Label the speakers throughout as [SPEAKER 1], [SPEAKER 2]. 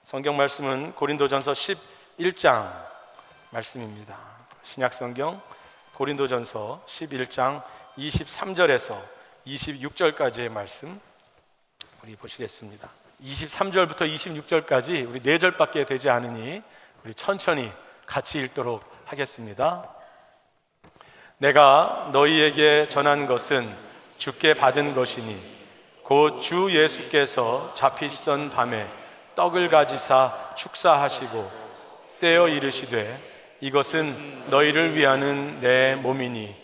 [SPEAKER 1] 성경 말씀은 고린도전서 11장 말씀입니다. 신약성경 고린도전서 11장 23절에서 26절까지의 말씀 우리 보시겠습니다. 23절부터 26절까지 우리 4절밖에 되지 않으니 우리 천천히 같이 읽도록 하겠습니다. 내가 너희에게 전한 것은 주께 받은 것이니 곧 주 예수께서 잡히시던 밤에 떡을 가지사 축사하시고 떼어 이르시되 이것은 너희를 위하는 내 몸이니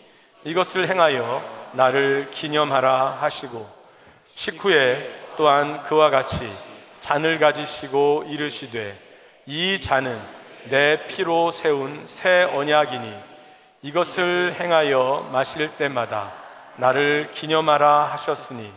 [SPEAKER 1] 이것을 행하여 나를 기념하라 하시고 식후에 또한 그와 같이 잔을 가지시고 이르시되 이 잔은 내 피로 세운 새 언약이니 이것을 행하여 마실 때마다 나를 기념하라 하셨으니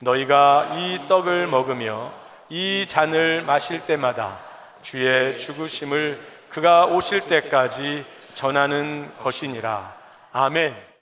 [SPEAKER 1] 너희가 이 떡을 먹으며 이 잔을 마실 때마다 주의 죽으심을 그가 오실 때까지 전하는 것이니라. 아멘.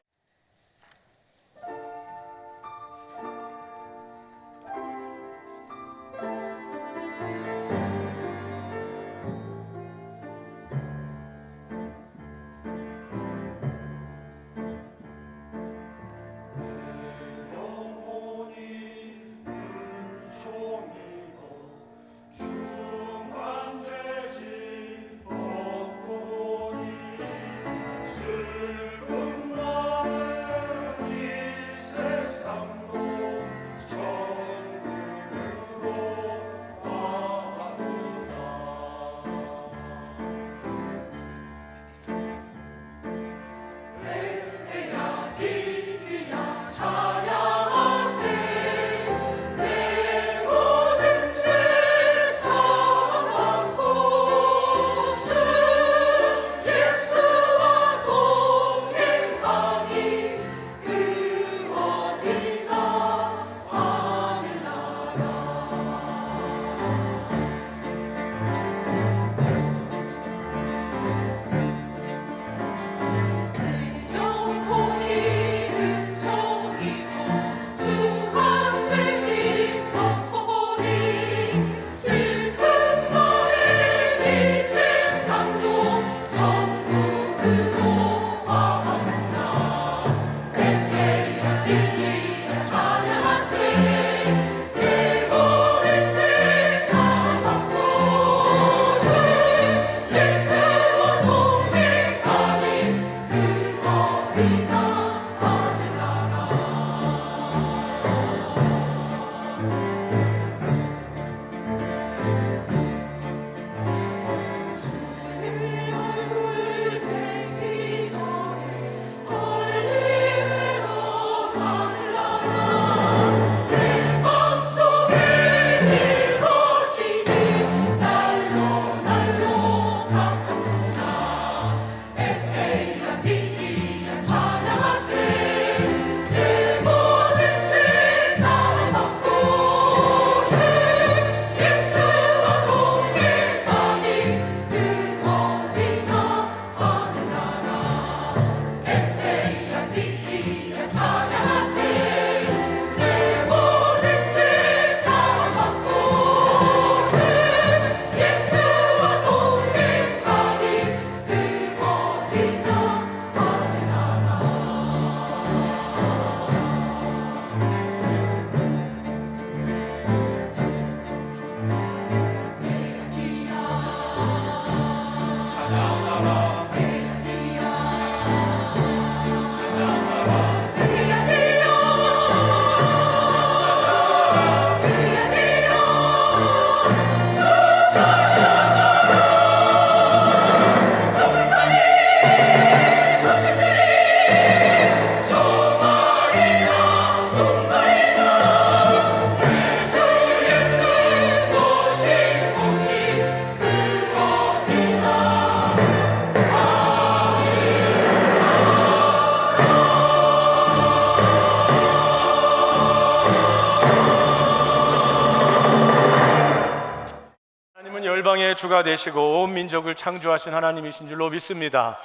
[SPEAKER 1] 열방의 주가 되시고 온 민족을 창조하신 하나님이신 줄로 믿습니다.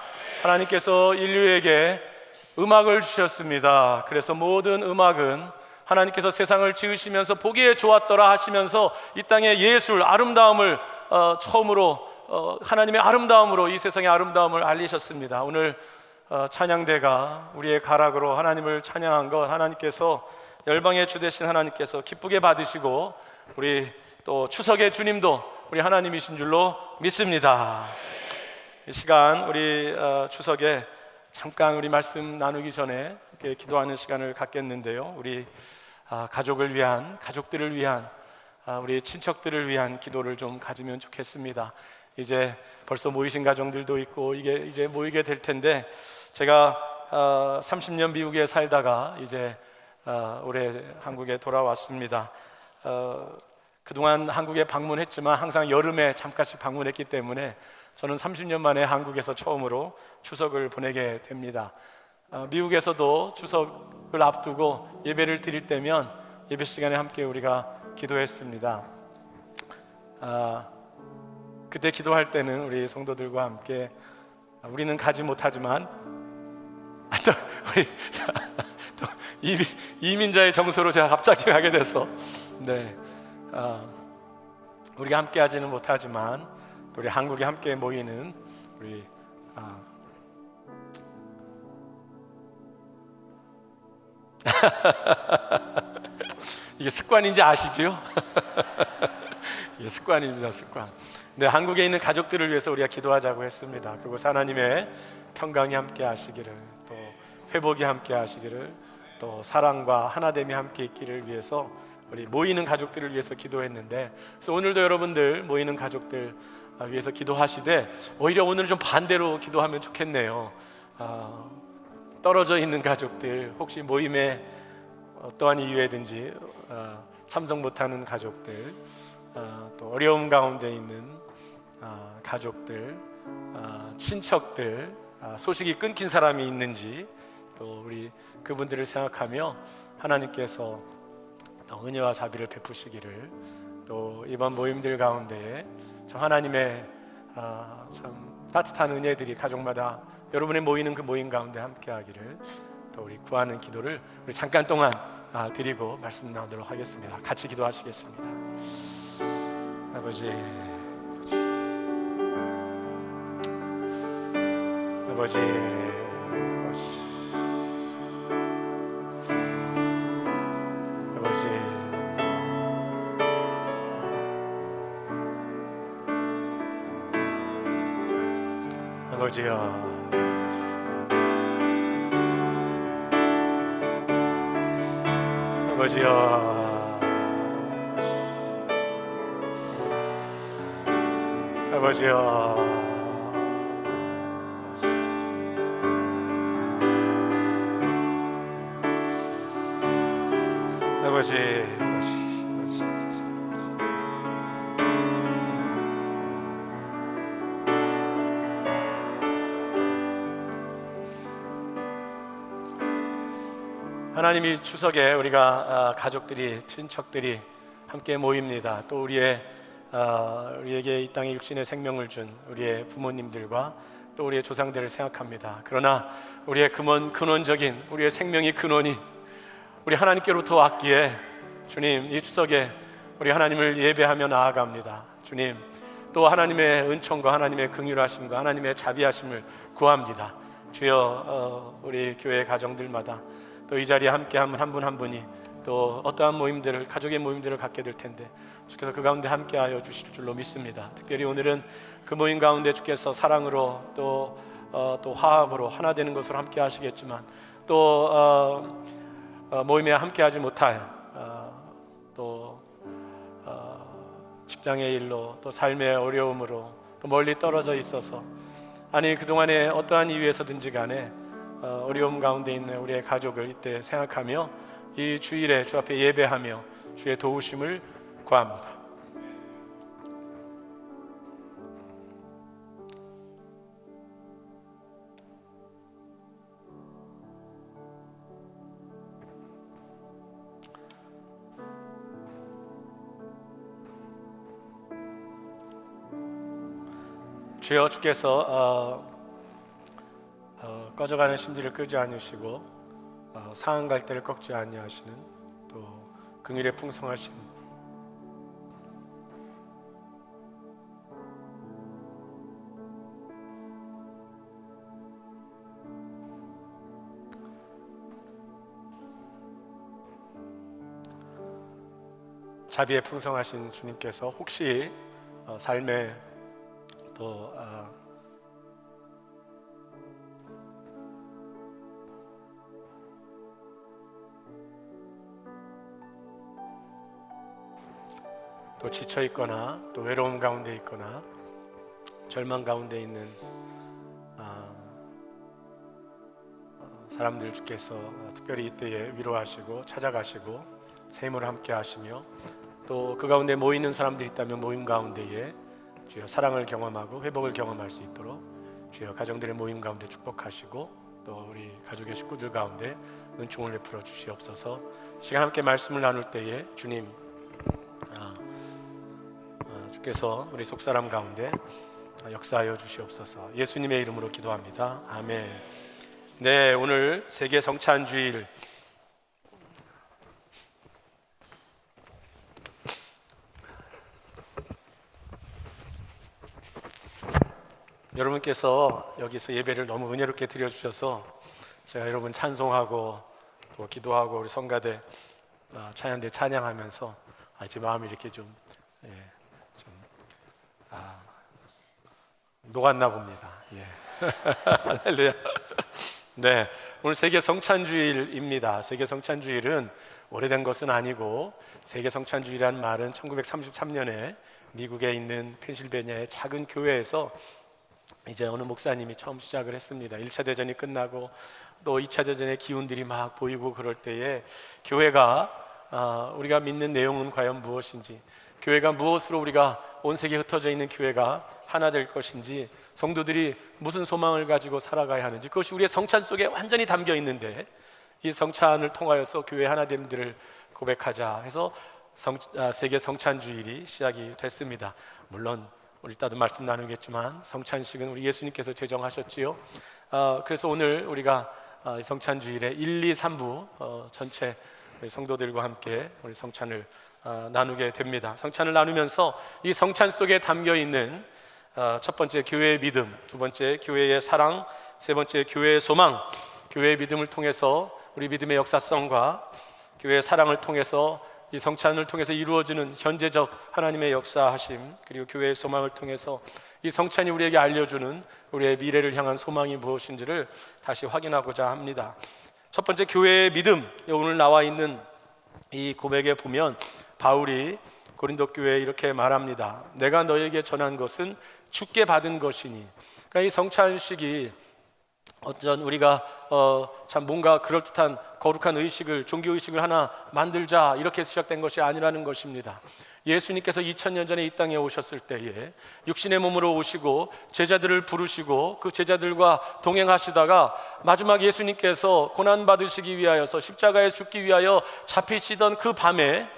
[SPEAKER 1] 하나님께서 인류에게 음악을 주셨습니다. 그래서 모든 음악은 하나님께서 세상을 지으시면서 보기에 좋았더라 하시면서 이 땅의 예술, 아름다움을 처음으로 하나님의 아름다움으로 이 세상의 아름다움을 알리셨습니다. 오늘 찬양대가 우리의 가락으로 하나님을 찬양한 것, 하나님께서 열방의 주 되신 하나님께서 기쁘게 받으시고 우리 또 추석의 주님도 우리 하나님이신 줄로 믿습니다. 이 시간 우리 추석에 잠깐 우리 말씀 나누기 전에 이렇게 기도하는 시간을 갖겠는데요. 우리 가족을 위한, 가족들을 위한, 우리 친척들을 위한 기도를 좀 가지면 좋겠습니다. 이제 벌써 모이신 가정들도 있고 이게 이제 모이게 될 텐데, 제가 30년 미국에 살다가 이제 올해 한국에 돌아왔습니다. 그동안 한국에 방문했지만 항상 여름에 잠깐씩 방문했기 때문에 저는 30년 만에 한국에서 처음으로 추석을 보내게 됩니다. 미국에서도 추석을 앞두고 예배를 드릴 때면 예배 시간에 함께 우리가 기도했습니다. 그때 기도할 때는 우리 성도들과 함께 우리는 가지 못하지만 또 우리 또 이민자의 정서로 제가 갑자기 가게 돼서 우리가 함께 하지는 못하지만 우리 한국에 함께 모이는 우리 이게 습관인지 아시죠? 이게 습관입니다, 습관. 네, 한국에 있는 가족들을 위해서 우리가 기도하자고 했습니다. 그리고 하나님의 평강이 함께 하시기를, 또 회복이 함께 하시기를, 또 사랑과 하나됨이 함께 있기를 위해서 우리 모이는 가족들을 위해서 기도했는데, 그래서 오늘도 여러분들 모이는 가족들 위해서 기도하시되 오히려 오늘은 좀 반대로 기도하면 좋겠네요. 떨어져 있는 가족들, 혹시 모임에 어떠한 이유에든지 참석 못하는 가족들, 또 어려움 가운데 있는 가족들, 친척들, 소식이 끊긴 사람이 있는지, 또 우리 그분들을 생각하며 하나님께서 또 은혜와 자비를 베푸시기를, 또 이번 모임들 가운데 참 하나님의 참 따뜻한 은혜들이 가족마다 여러분의 모이는 그 모임 가운데 함께하기를 또 우리 구하는 기도를 우리 잠깐 동안 드리고 말씀 나누도록 하겠습니다. 같이 기도하시겠습니다. 아버지, 아버지, 아버지야, 아버지야, 아버지야, 아버지. 하나님이 추석에 우리가 가족들이, 친척들이 함께 모입니다. 또 우리에게 이 땅에 육신의 생명을 준 우리의 부모님들과 또 우리의 조상들을 생각합니다. 그러나 우리의 근원적인 우리의 생명의 근원이 우리 하나님께로부터 왔기에 주님, 이 추석에 우리 하나님을 예배하며 나아갑니다. 주님, 또 하나님의 은총과 하나님의 긍휼하심과 하나님의 자비하심을 구합니다. 주여, 우리 교회 가정들마다 또 이 자리에 함께하면 한 분 한 분이 또 어떠한 모임들을, 가족의 모임들을 갖게 될 텐데 주께서 그 가운데 함께하여 주실 줄로 믿습니다. 특별히 오늘은 그 모임 가운데 주께서 사랑으로 또 화합으로 하나 되는 것으로 함께 하시겠지만, 또 모임에 함께하지 못할 또 직장의 일로, 또 삶의 어려움으로 또 멀리 떨어져 있어서, 아니 그동안에 어떠한 이유에서든지 간에 어려움 가운데 있는 우리의 가족을 이때 생각하며 이 주일에 주 앞에 예배하며 주의 도우심을 구합니다. 주여, 주께서 꺼져가는 심지를 끄지 않으시고 상한 갈대를 꺾지 아니하시는 또 또 긍휼의 풍성하심, 자비에 풍성하신 주님께서 혹시 삶에 또 또 지쳐 있거나 또 외로움 가운데 있거나 절망 가운데 있는 사람들 주께서 특별히 이때에 위로하시고 찾아가시고 새 힘을 함께 하시며 또 그 가운데 모이는 사람들이 있다면 모임 가운데에 주여 사랑을 경험하고 회복을 경험할 수 있도록 주여 가정들의 모임 가운데 축복하시고 또 우리 가족의 식구들 가운데 은총을 베풀어 주시옵소서. 시간 함께 말씀을 나눌 때에 주님 주께서 우리 속사람 가운데 역사하여 주시옵소서. 예수님의 이름으로 기도합니다. 아멘. 네, 오늘 세계 성찬주일 여러분께서 여기서 예배를 너무 은혜롭게 드려주셔서 제가 여러분 찬송하고 또 기도하고 우리 성가대 찬양대 찬양하면서 제 마음이 이렇게 좀 녹았나 봅니다. 할렐루야. 네, 오늘 세계 성찬주일입니다. 세계 성찬주일은 오래된 것은 아니고 세계 성찬주일이라는 말은 1933년에 미국에 있는 펜실베니아의 작은 교회에서 이제 어느 목사님이 처음 시작을 했습니다. 1차 대전이 끝나고 또 2차 대전의 기운들이 막 보이고 그럴 때에 교회가 우리가 믿는 내용은 과연 무엇인지, 교회가 무엇으로 우리가 온 세계에 흩어져 있는 교회가 하나 될 것인지, 성도들이 무슨 소망을 가지고 살아가야 하는지, 그것이 우리의 성찬 속에 완전히 담겨 있는데 이 성찬을 통하여서 교회 하나됨들을 고백하자 해서 세계 성찬주일이 시작이 됐습니다. 물론 우리 이따도 말씀 나누겠지만 성찬식은 우리 예수님께서 제정하셨지요. 그래서 오늘 우리가 성찬주일에 1, 2, 3부 전체 성도들과 함께 우리 성찬을 나누게 됩니다. 성찬을 나누면서 이 성찬 속에 담겨 있는 첫 번째 교회의 믿음, 두 번째 교회의 사랑, 세 번째 교회의 소망, 교회의 믿음을 통해서 우리 믿음의 역사성과 교회의 사랑을 통해서 이 성찬을 통해서 이루어지는 현재적 하나님의 역사하심, 그리고 교회의 소망을 통해서 이 성찬이 우리에게 알려주는 우리의 미래를 향한 소망이 무엇인지를 다시 확인하고자 합니다. 첫 번째 교회의 믿음, 오늘 나와 있는 이 고백에 보면 바울이 고린도 교회에 이렇게 말합니다. 내가 너에게 전한 것은 주께 받은 것이니. 그러니까 이 성찬식이 어떤 우리가 참 뭔가 그럴듯한 거룩한 의식을, 종교 의식을 하나 만들자 이렇게 시작된 것이 아니라는 것입니다. 예수님께서 2000년 전에 이 땅에 오셨을 때에 육신의 몸으로 오시고 제자들을 부르시고 그 제자들과 동행하시다가 마지막 예수님께서 고난받으시기 위하여서 십자가에 죽기 위하여 잡히시던 그 밤에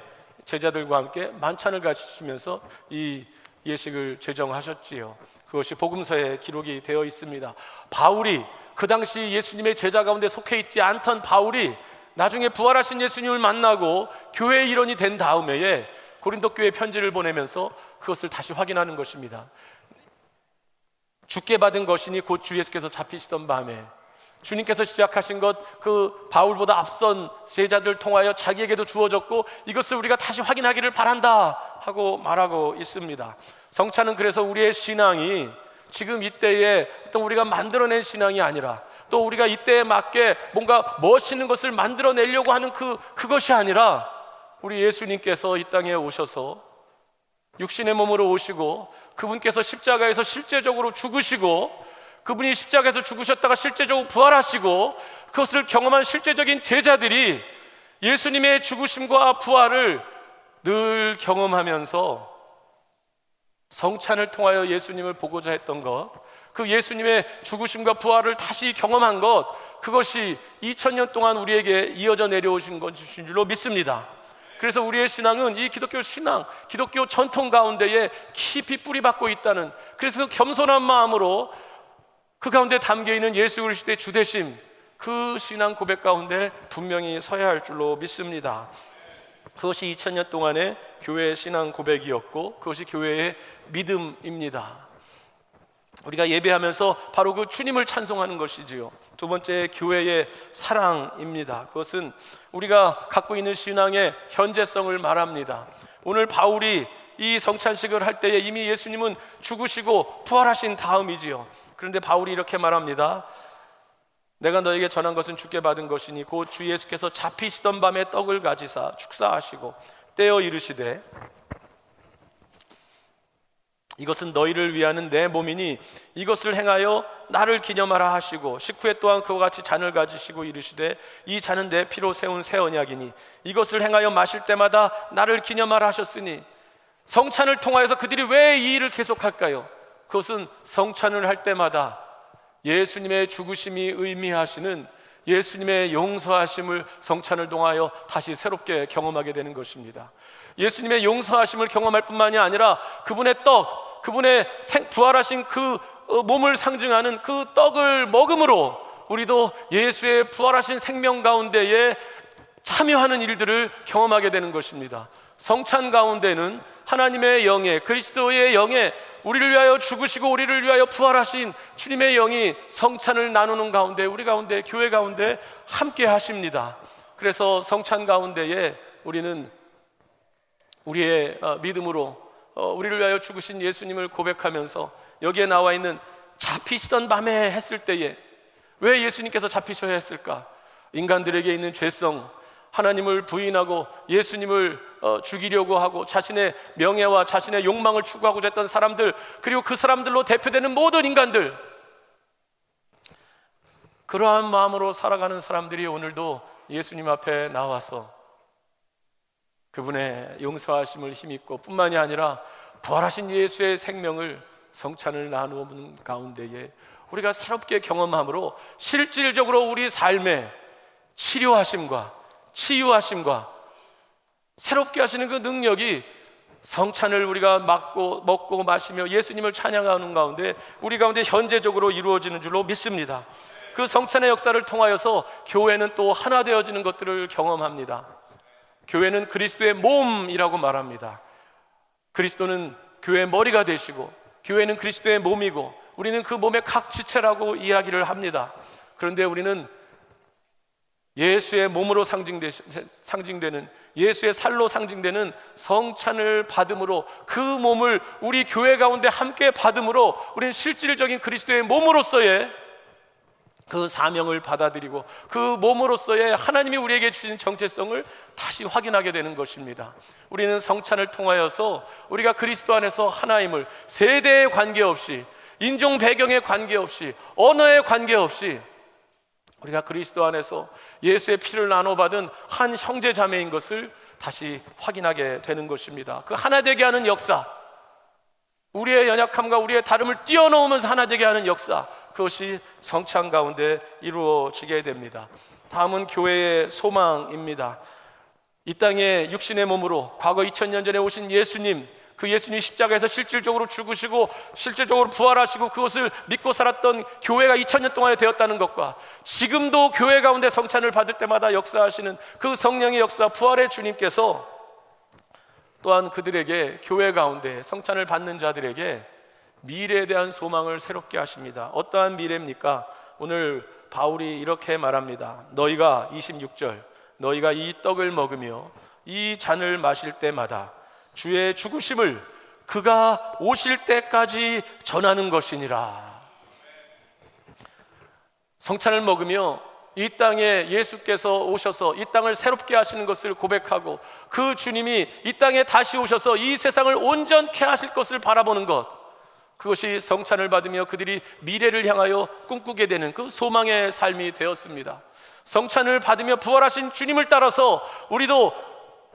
[SPEAKER 1] 제자들과 함께 만찬을 가지시면서 이 예식을 제정하셨지요. 그것이 복음서에 기록이 되어 있습니다. 바울이 그 당시 예수님의 제자 가운데 속해 있지 않던 바울이 나중에 부활하신 예수님을 만나고 교회의 일원이 된 다음에 고린도 교회에 편지를 보내면서 그것을 다시 확인하는 것입니다. 주께 받은 것이니 곧 주 예수께서 잡히시던 밤에 주님께서 시작하신 것, 그 바울보다 앞선 제자들 통하여 자기에게도 주어졌고 이것을 우리가 다시 확인하기를 바란다 하고 말하고 있습니다. 성찬은 그래서 우리의 신앙이 지금 이때에 어떤 우리가 만들어낸 신앙이 아니라, 또 우리가 이때에 맞게 뭔가 멋있는 것을 만들어내려고 하는 그것이 아니라, 우리 예수님께서 이 땅에 오셔서 육신의 몸으로 오시고 그분께서 십자가에서 실제적으로 죽으시고, 그분이 십자가에서 죽으셨다가 실제적으로 부활하시고 그것을 경험한 실제적인 제자들이 예수님의 죽으심과 부활을 늘 경험하면서 성찬을 통하여 예수님을 보고자 했던 것, 그 예수님의 죽으심과 부활을 다시 경험한 것, 그것이 2000년 동안 우리에게 이어져 내려오신 것인 줄로 믿습니다. 그래서 우리의 신앙은 이 기독교 신앙, 기독교 전통 가운데에 깊이 뿌리박고 있다는, 그래서 그 겸손한 마음으로 그 가운데 담겨있는 예수 그리스도의 주되심, 그 신앙 고백 가운데 분명히 서야 할 줄로 믿습니다. 그것이 2000년 동안의 교회의 신앙 고백이었고 그것이 교회의 믿음입니다. 우리가 예배하면서 바로 그 주님을 찬송하는 것이지요. 두 번째, 교회의 사랑입니다. 그것은 우리가 갖고 있는 신앙의 현재성을 말합니다. 오늘 바울이 이 성찬식을 할 때에 이미 예수님은 죽으시고 부활하신 다음이지요. 그런데 바울이 이렇게 말합니다. 내가 너에게 전한 것은 주께 받은 것이니 곧 주 예수께서 잡히시던 밤에 떡을 가지사 축사하시고 떼어 이르시되 이것은 너희를 위하는 내 몸이니 이것을 행하여 나를 기념하라 하시고 식후에 또한 그와 같이 잔을 가지시고 이르시되 이 잔은 내 피로 세운 새 언약이니 이것을 행하여 마실 때마다 나를 기념하라 하셨으니 성찬을 통하여서 그들이 왜 이 일을 계속할까요? 그것은 성찬을 할 때마다 예수님의 죽으심이 의미하시는 예수님의 용서하심을 성찬을 통하여 다시 새롭게 경험하게 되는 것입니다. 예수님의 용서하심을 경험할 뿐만이 아니라 그분의 떡, 그분의 부활하신 그 몸을 상징하는 그 떡을 먹음으로 우리도 예수의 부활하신 생명 가운데에 참여하는 일들을 경험하게 되는 것입니다. 성찬 가운데는 하나님의 영에, 그리스도의 영에 우리를 위하여 죽으시고 우리를 위하여 부활하신 주님의 영이 성찬을 나누는 가운데 우리 가운데, 교회 가운데 함께 하십니다. 그래서 성찬 가운데에 우리는 우리의 믿음으로 우리를 위하여 죽으신 예수님을 고백하면서 여기에 나와 있는 잡히시던 밤에 했을 때에 왜 예수님께서 잡히셔야 했을까? 인간들에게 있는 죄성, 하나님을 부인하고 예수님을 죽이려고 하고 자신의 명예와 자신의 욕망을 추구하고자 했던 사람들, 그리고 그 사람들로 대표되는 모든 인간들, 그러한 마음으로 살아가는 사람들이 오늘도 예수님 앞에 나와서 그분의 용서하심을 힘입고 뿐만이 아니라 부활하신 예수의 생명을 성찬을 나누는 가운데에 우리가 새롭게 경험함으로 실질적으로 우리 삶의 치료하심과 치유하심과 새롭게 하시는 그 능력이 성찬을 우리가 먹고 마시며 예수님을 찬양하는 가운데 우리 가운데 현재적으로 이루어지는 줄로 믿습니다. 그 성찬의 역사를 통하여서 교회는 또 하나 되어지는 것들을 경험합니다. 교회는 그리스도의 몸이라고 말합니다. 그리스도는 교회의 머리가 되시고 교회는 그리스도의 몸이고 우리는 그 몸의 각 지체라고 이야기를 합니다. 그런데 우리는 예수의 몸으로 상징되는 예수의 살로 상징되는 성찬을 받음으로 그 몸을 우리 교회 가운데 함께 받음으로 우리는 실질적인 그리스도의 몸으로서의 그 사명을 받아들이고 그 몸으로서의 하나님이 우리에게 주신 정체성을 다시 확인하게 되는 것입니다. 우리는 성찬을 통하여서 우리가 그리스도 안에서 하나임을 세대에 관계없이, 인종 배경에 관계없이, 언어에 관계없이 우리가 그리스도 안에서 예수의 피를 나눠받은 한 형제 자매인 것을 다시 확인하게 되는 것입니다. 그 하나 되게 하는 역사, 우리의 연약함과 우리의 다름을 뛰어넘으면서 하나 되게 하는 역사, 그것이 성찬 가운데 이루어지게 됩니다. 다음은 교회의 소망입니다. 이 땅에 육신의 몸으로 과거 2000년 전에 오신 예수님, 그 예수님이 십자가에서 실질적으로 죽으시고 실질적으로 부활하시고 그것을 믿고 살았던 교회가 2000년 동안에 되었다는 것과 지금도 교회 가운데 성찬을 받을 때마다 역사하시는 그 성령의 역사, 부활의 주님께서 또한 그들에게, 교회 가운데 성찬을 받는 자들에게 미래에 대한 소망을 새롭게 하십니다. 어떠한 미래입니까? 오늘 바울이 이렇게 말합니다. 너희가 26절, 너희가 이 떡을 먹으며 이 잔을 마실 때마다 주의 죽으심을 그가 오실 때까지 전하는 것이니라. 성찬을 먹으며 이 땅에 예수께서 오셔서 이 땅을 새롭게 하시는 것을 고백하고 그 주님이 이 땅에 다시 오셔서 이 세상을 온전케 하실 것을 바라보는 것, 그것이 성찬을 받으며 그들이 미래를 향하여 꿈꾸게 되는 그 소망의 삶이 되었습니다. 성찬을 받으며 부활하신 주님을 따라서 우리도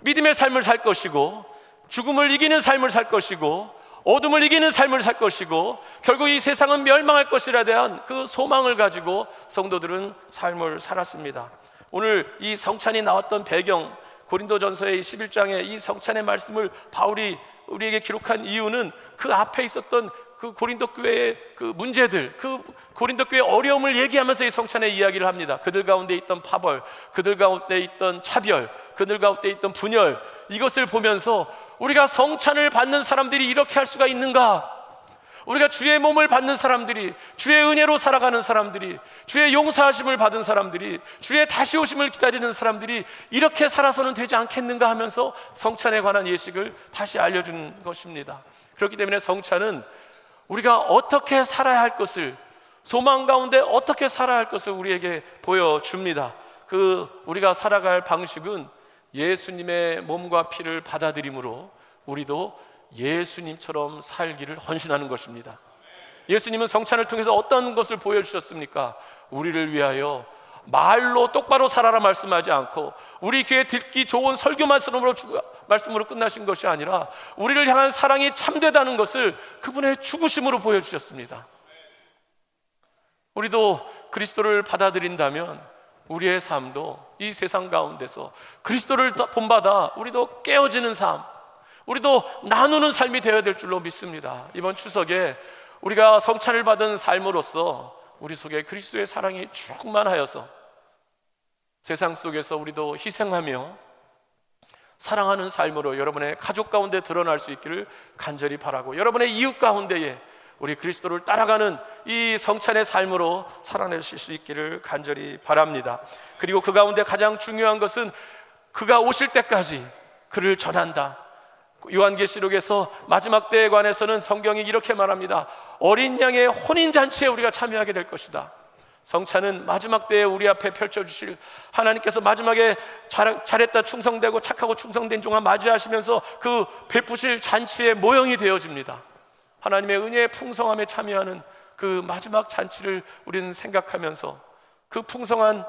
[SPEAKER 1] 믿음의 삶을 살 것이고 죽음을 이기는 삶을 살 것이고 어둠을 이기는 삶을 살 것이고 결국 이 세상은 멸망할 것이라 대한 그 소망을 가지고 성도들은 삶을 살았습니다. 오늘 이 성찬이 나왔던 배경, 고린도전서의 11장에 이 성찬의 말씀을 바울이 우리에게 기록한 이유는 그 앞에 있었던 그 고린도 교회의 그 문제들, 그 고린도 교회의 어려움을 얘기하면서 이 성찬의 이야기를 합니다. 그들 가운데 있던 파벌, 그들 가운데 있던 차별, 그들 가운데 있던 분열, 이것을 보면서 우리가 성찬을 받는 사람들이 이렇게 할 수가 있는가? 우리가 주의 몸을 받는 사람들이, 주의 은혜로 살아가는 사람들이, 주의 용서하심을 받은 사람들이, 주의 다시 오심을 기다리는 사람들이 이렇게 살아서는 되지 않겠는가 하면서 성찬에 관한 예식을 다시 알려준 것입니다. 그렇기 때문에 성찬은 우리가 어떻게 살아야 할 것을, 소망 가운데 어떻게 살아야 할 것을 우리에게 보여줍니다. 우리가 살아갈 방식은 예수님의 몸과 피를 받아들임으로 우리도 예수님처럼 살기를 헌신하는 것입니다. 예수님은 성찬을 통해서 어떤 것을 보여주셨습니까? 우리를 위하여 말로 똑바로 살아라 말씀하지 않고 우리 귀에 듣기 좋은 설교 말씀으로 끝나신 것이 아니라 우리를 향한 사랑이 참되다는 것을 그분의 죽으심으로 보여주셨습니다. 우리도 그리스도를 받아들인다면 우리의 삶도 이 세상 가운데서 그리스도를 본받아 우리도 깨어지는 삶, 우리도 나누는 삶이 되어야 될 줄로 믿습니다. 이번 추석에 우리가 성찬을 받은 삶으로서 우리 속에 그리스도의 사랑이 충만하여서 세상 속에서 우리도 희생하며 사랑하는 삶으로 여러분의 가족 가운데 드러날 수 있기를 간절히 바라고, 여러분의 이웃 가운데에 우리 그리스도를 따라가는 이 성찬의 삶으로 살아내실 수 있기를 간절히 바랍니다. 그리고 그 가운데 가장 중요한 것은 그가 오실 때까지 그를 전한다. 요한계시록에서 마지막 때에 관해서는 성경이 이렇게 말합니다. 어린 양의 혼인잔치에 우리가 참여하게 될 것이다. 성찬은 마지막 때에 우리 앞에 펼쳐주실 하나님께서 마지막에 잘했다 충성되고 착하고 충성된 종아 맞이하시면서 그 베푸실 잔치의 모형이 되어집니다. 하나님의 은혜의 풍성함에 참여하는 그 마지막 잔치를 우리는 생각하면서, 그 풍성한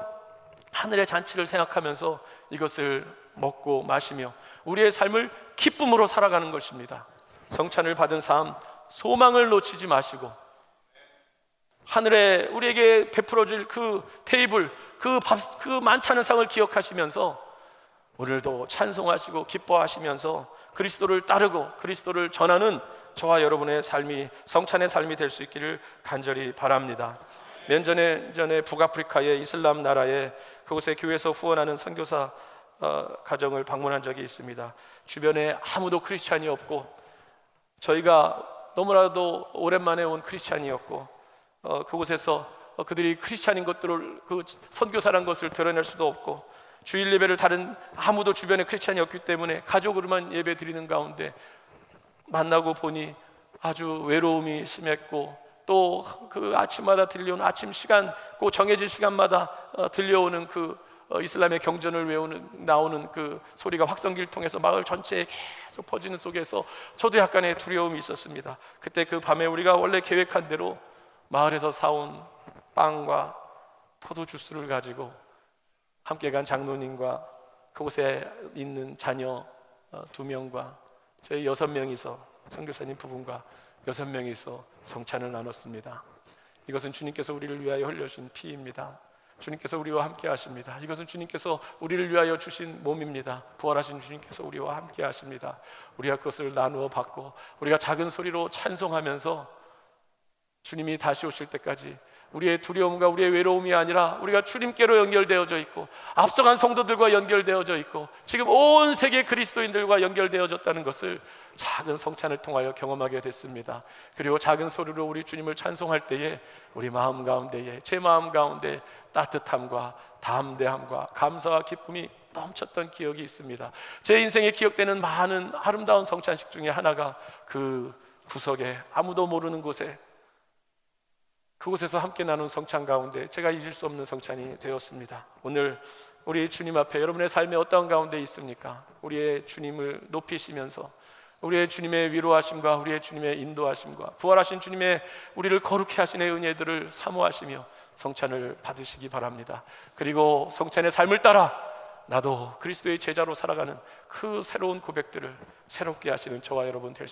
[SPEAKER 1] 하늘의 잔치를 생각하면서 이것을 먹고 마시며 우리의 삶을 기쁨으로 살아가는 것입니다. 성찬을 받은 삶, 소망을 놓치지 마시고 하늘에 우리에게 베풀어줄 그 테이블, 그 만찬의 상을 기억하시면서 오늘도 찬송하시고 기뻐하시면서 그리스도를 따르고 그리스도를 전하는 저와 여러분의 삶이 성찬의 삶이 될 수 있기를 간절히 바랍니다. 몇 년 전에 북아프리카의 이슬람 나라에 그곳에 교회에서 후원하는 선교사 가정을 방문한 적이 있습니다. 주변에 아무도 크리스찬이 없고 저희가 너무나도 오랜만에 온 크리스찬이었고 그곳에서 그들이 크리스찬인 것들을, 그 선교사란 것을 드러낼 수도 없고 주일 예배를 다른 아무도 주변에 크리스찬이 없기 때문에 가족으로만 예배 드리는 가운데 만나고 보니 아주 외로움이 심했고, 또 그 아침마다 들려오는 아침 시간, 그 정해진 시간마다 들려오는 그 이슬람의 경전을 나오는 그 소리가 확성기를 통해서 마을 전체에 계속 퍼지는 속에서 저도 약간의 두려움이 있었습니다. 그때 그 밤에 우리가 원래 계획한 대로 마을에서 사온 빵과 포도 주스를 가지고 함께 간 장로님과 그곳에 있는 자녀 2명과 저희 6명이서, 선교사님 부분과 6명이서 성찬을 나눴습니다. 이것은 주님께서 우리를 위하여 흘려주신 피입니다. 주님께서 우리와 함께 하십니다. 이것은 주님께서 우리를 위하여 주신 몸입니다. 부활하신 주님께서 우리와 함께 하십니다. 우리가 그것을 나누어 받고 우리가 작은 소리로 찬송하면서 주님이 다시 오실 때까지 우리의 두려움과 우리의 외로움이 아니라 우리가 주님께로 연결되어져 있고 앞서간 성도들과 연결되어져 있고 지금 온 세계 그리스도인들과 연결되어졌다는 것을 작은 성찬을 통하여 경험하게 됐습니다. 그리고 작은 소리로 우리 주님을 찬송할 때에 우리 마음 가운데에, 제 마음 가운데 따뜻함과 담대함과 감사와 기쁨이 넘쳤던 기억이 있습니다. 제 인생에 기억되는 많은 아름다운 성찬식 중에 하나가 그 구석에 아무도 모르는 곳에, 그곳에서 함께 나눈 성찬 가운데 제가 잊을 수 없는 성찬이 되었습니다. 오늘 우리 주님 앞에 여러분의 삶에 어떤 가운데 있습니까? 우리의 주님을 높이시면서 우리의 주님의 위로하심과 우리의 주님의 인도하심과 부활하신 주님의 우리를 거룩해 하시는 은혜들을 사모하시며 성찬을 받으시기 바랍니다. 그리고 성찬의 삶을 따라 나도 그리스도의 제자로 살아가는 그 새로운 고백들을 새롭게 하시는 저와 여러분 될 수